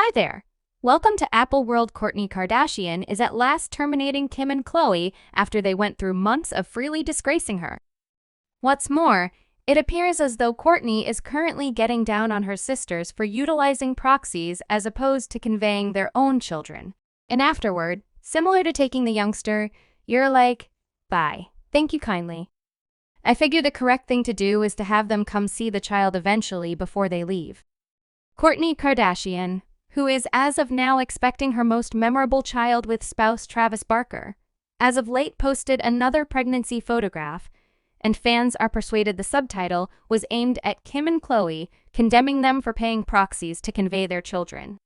Hi there. Welcome to Apple World. Kourtney Kardashian is at last terminating Kim and Khloe after they went through months of freely disgracing her. What's more, it appears as though Kourtney is currently getting down on her sisters for utilizing proxies as opposed to conveying their own children. And afterward, similar to taking the youngster, you're like, bye, thank you kindly. I figure the correct thing to do is to have them come see the child eventually before they leave. Kourtney Kardashian, who is as of now expecting her most memorable child with spouse Travis Barker, as of late posted another pregnancy photograph, and fans are persuaded the subtitle was aimed at Kim and Khloe, condemning them for paying proxies to convey their children.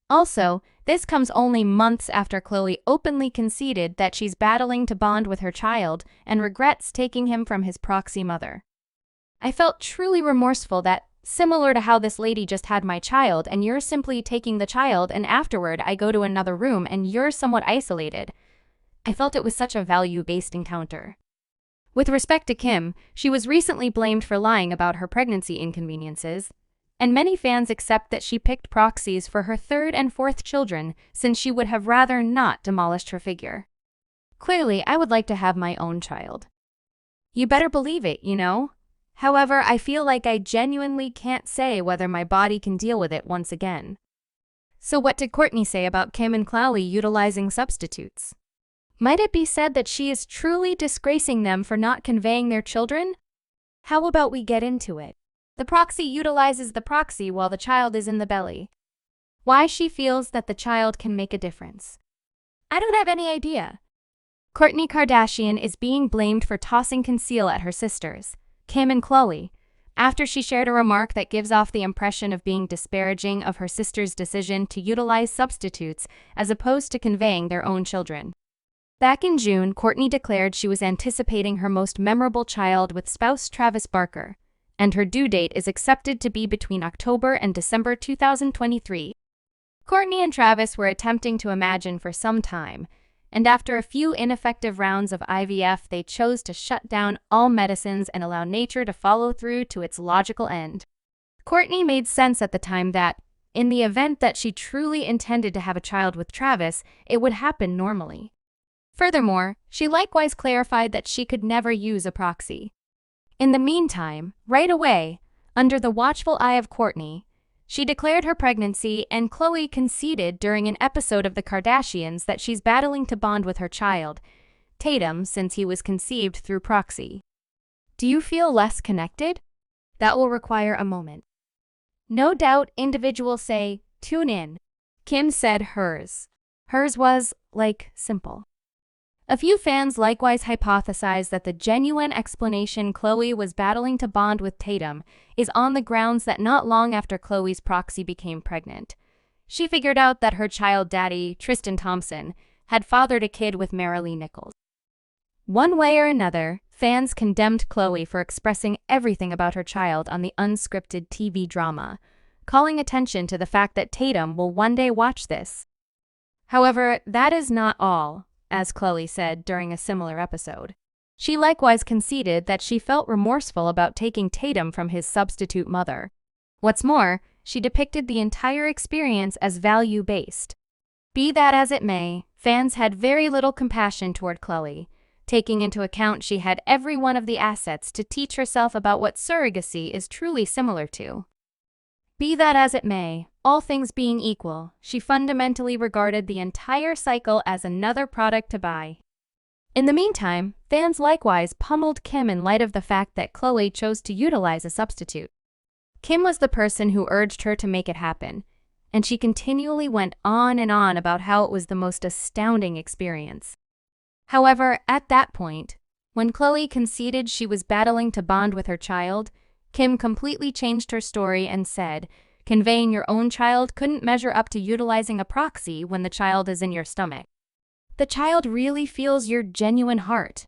Also, this comes only months after Khloe openly conceded that she's battling to bond with her child and regrets taking him from his proxy mother. I felt truly remorseful that, similar to how this lady just had my child and you're simply taking the child and afterward I go to another room and you're somewhat isolated. I felt it was such a value-based encounter. With respect to Kim, she was recently blamed for lying about her pregnancy inconveniences, and many fans accept that she picked proxies for her third and fourth children since she would have rather not demolished her figure. Clearly, I would like to have my own child. You better believe it, you know? However, I feel like I genuinely can't say whether my body can deal with it once again. So what did Kourtney say about Kim and Khloe utilizing substitutes? Might it be said that she is truly disgracing them for not conveying their children? How about we get into it? The proxy utilizes the proxy while the child is in the belly. Why she feels that the child can make a difference. I don't have any idea. Kourtney Kardashian is being blamed for tossing conceal at her sisters, Kim and Khloe, after she shared a remark that gives off the impression of being disparaging of her sister's decision to utilize substitutes as opposed to conveying their own children. Back in June, Kourtney declared she was anticipating her most memorable child with spouse Travis Barker, and her due date is expected to be between October and December 2023. Kourtney and Travis were attempting to imagine for some time, and after a few ineffective rounds of IVF, they chose to shut down all medicines and allow nature to follow through to its logical end. Kourtney made sense at the time that, in the event that she truly intended to have a child with Travis, it would happen normally. Furthermore, she likewise clarified that she could never use a proxy. In the meantime, right away, under the watchful eye of Kourtney, she declared her pregnancy, and Khloe conceded during an episode of The Kardashians that she's battling to bond with her child, Tatum, since he was conceived through proxy. Do you feel less connected? That will require a moment. No doubt individuals say, tune in. Kim said hers. Hers was, simple. A few fans likewise hypothesized that the genuine explanation Khloe was battling to bond with Tatum is on the grounds that not long after Khloe's proxy became pregnant, she figured out that her child daddy, Tristan Thompson, had fathered a kid with Marilee Nichols. One way or another, fans condemned Khloe for expressing everything about her child on the unscripted TV drama, calling attention to the fact that Tatum will one day watch this. However, that is not all. As Khloe said during a similar episode. She likewise conceded that she felt remorseful about taking Tatum from his substitute mother. What's more, she depicted the entire experience as value-based. Be that as it may, fans had very little compassion toward Khloe, taking into account she had every one of the assets to teach herself about what surrogacy is truly similar to. Be that as it may, all things being equal, she fundamentally regarded the entire cycle as another product to buy. In the meantime, fans likewise pummeled Kim in light of the fact that Khloe chose to utilize a substitute. Kim was the person who urged her to make it happen, and she continually went on and on about how it was the most astounding experience. However, at that point, when Khloe conceded she was battling to bond with her child, Kim completely changed her story and said, conveying your own child couldn't measure up to utilizing a proxy when the child is in your stomach. The child really feels your genuine heart.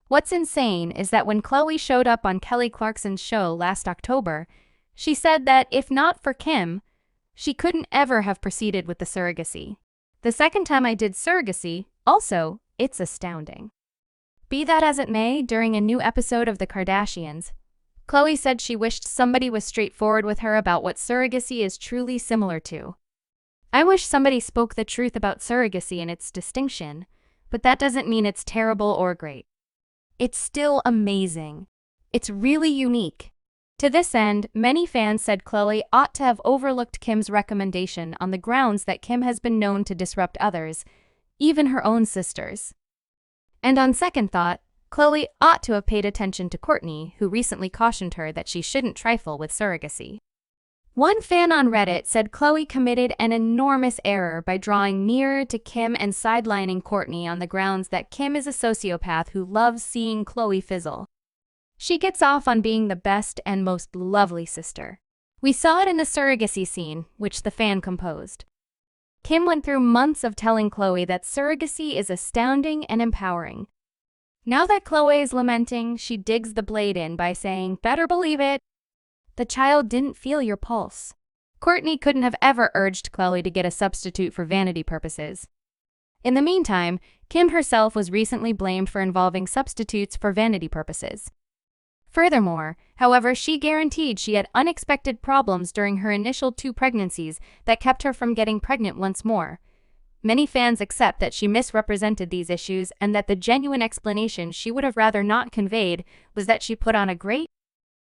What's insane is that when Khloe showed up on Kelly Clarkson's show last October, she said that if not for Kim, she couldn't ever have proceeded with the surrogacy. The second time I did surrogacy, also, it's astounding. Be that as it may, during a new episode of The Kardashians, Khloe said she wished somebody was straightforward with her about what surrogacy is truly similar to. I wish somebody spoke the truth about surrogacy and its distinction, but that doesn't mean it's terrible or great. It's still amazing. It's really unique. To this end, many fans said Khloe ought to have overlooked Kim's recommendation on the grounds that Kim has been known to disrupt others, even her own sisters. And on second thought, Khloe ought to have paid attention to Kourtney, who recently cautioned her that she shouldn't trifle with surrogacy. One fan on Reddit said Khloe committed an enormous error by drawing nearer to Kim and sidelining Kourtney on the grounds that Kim is a sociopath who loves seeing Khloe fizzle. She gets off on being the best and most lovely sister. We saw it in the surrogacy scene, which the fan composed. Kim went through months of telling Khloe that surrogacy is astounding and empowering. Now that Khloe is lamenting, she digs the blade in by saying, "Better believe it. The child didn't feel your pulse." Kourtney couldn't have ever urged Khloe to get a substitute for vanity purposes. In the meantime, Kim herself was recently blamed for involving substitutes for vanity purposes. Furthermore, however, she guaranteed she had unexpected problems during her initial 2 pregnancies that kept her from getting pregnant once more. Many fans accept that she misrepresented these issues and that the genuine explanation she would have rather not conveyed was that she put on a great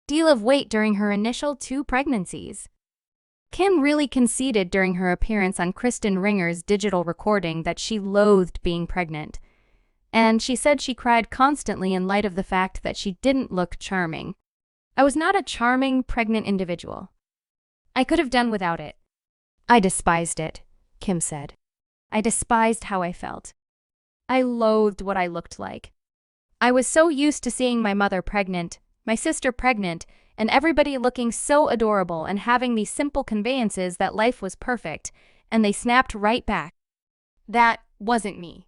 deal of weight during her initial 2 pregnancies. Kim really conceded during her appearance on Kristen Ringer's digital recording that she loathed being pregnant. And she said she cried constantly in light of the fact that she didn't look charming. "I was not a charming, pregnant individual. I could have done without it. I despised it," Kim said. "I despised how I felt. I loathed what I looked like. I was so used to seeing my mother pregnant, my sister pregnant, and everybody looking so adorable and having these simple conveyances that life was perfect, and they snapped right back. That wasn't me."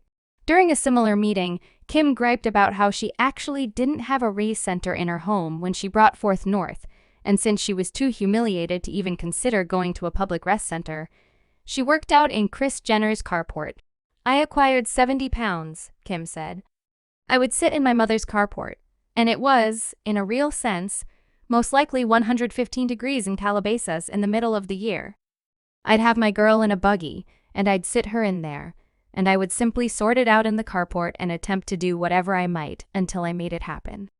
During a similar meeting, Kim griped about how she actually didn't have a raise center in her home when she brought forth North, and since she was too humiliated to even consider going to a public rest center, she worked out in Kris Jenner's carport. "I acquired 70 pounds, Kim said. "I would sit in my mother's carport, and it was, in a real sense, most likely 115 degrees in Calabasas in the middle of the year. I'd have my girl in a buggy, and I'd sit her in there, and I would simply sort it out in the carport and attempt to do whatever I might until I made it happen."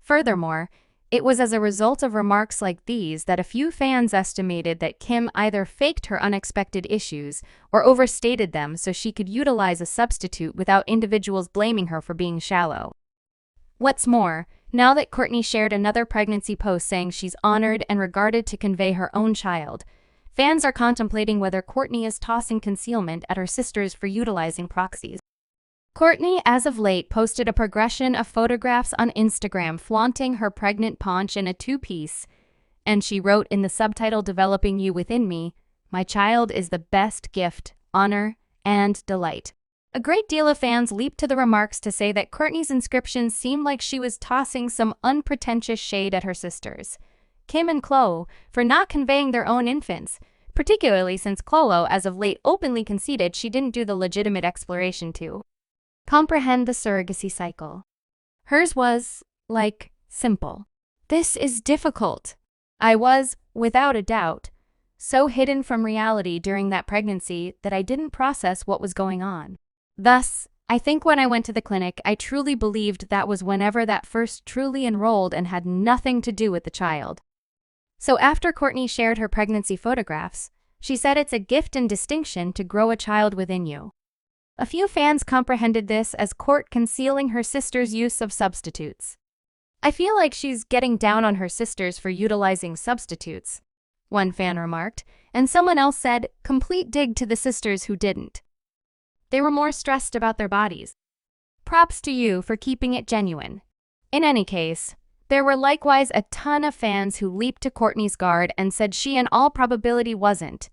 Furthermore, it was as a result of remarks like these that a few fans estimated that Kim either faked her unexpected issues or overstated them so she could utilize a substitute without individuals blaming her for being shallow. What's more, now that Kourtney shared another pregnancy post saying she's honored and regarded to convey her own child, fans are contemplating whether Kourtney is tossing concealment at her sisters for utilizing proxies. Kourtney, as of late, posted a progression of photographs on Instagram flaunting her pregnant paunch in a 2-piece, and she wrote in the subtitle "Developing You Within Me," "My child is the best gift, honor, and delight." A great deal of fans leaped to the remarks to say that Kourtney's inscription seemed like she was tossing some unpretentious shade at her sisters, Kim and Khloe, for not conveying their own infants, particularly since Khloe as of late openly conceded she didn't do the legitimate exploration to comprehend the surrogacy cycle. Hers was, simple. "This is difficult. I was, without a doubt, so hidden from reality during that pregnancy that I didn't process what was going on. Thus, I think when I went to the clinic, I truly believed that was whenever that first truly enrolled and had nothing to do with the child." So after Kourtney shared her pregnancy photographs, she said it's a gift and distinction to grow a child within you. A few fans comprehended this as Kourt concealing her sister's use of substitutes. "I feel like she's getting down on her sisters for utilizing substitutes," one fan remarked, and someone else said, "Complete dig to the sisters who didn't. They were more stressed about their bodies. Props to you for keeping it genuine." In any case, there were likewise a ton of fans who leaped to Kourtney's guard and said she in all probability wasn't,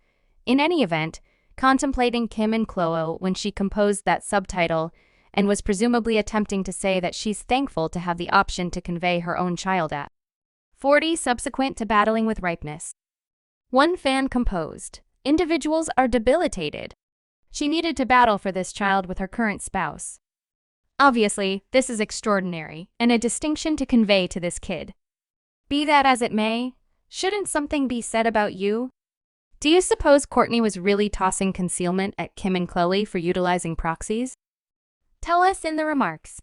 in any event, contemplating Kim and Khloe when she composed that subtitle and was presumably attempting to say that she's thankful to have the option to convey her own child at 40 subsequent to battling with ripeness. One fan composed, "Individuals are debilitated. She needed to battle for this child with her current spouse. Obviously, this is extraordinary and a distinction to convey to this kid. Be that as it may, shouldn't something be said about you? Do you suppose Kourtney was really tossing concealment at Kim and Khloe for utilizing proxies? Tell us in the remarks.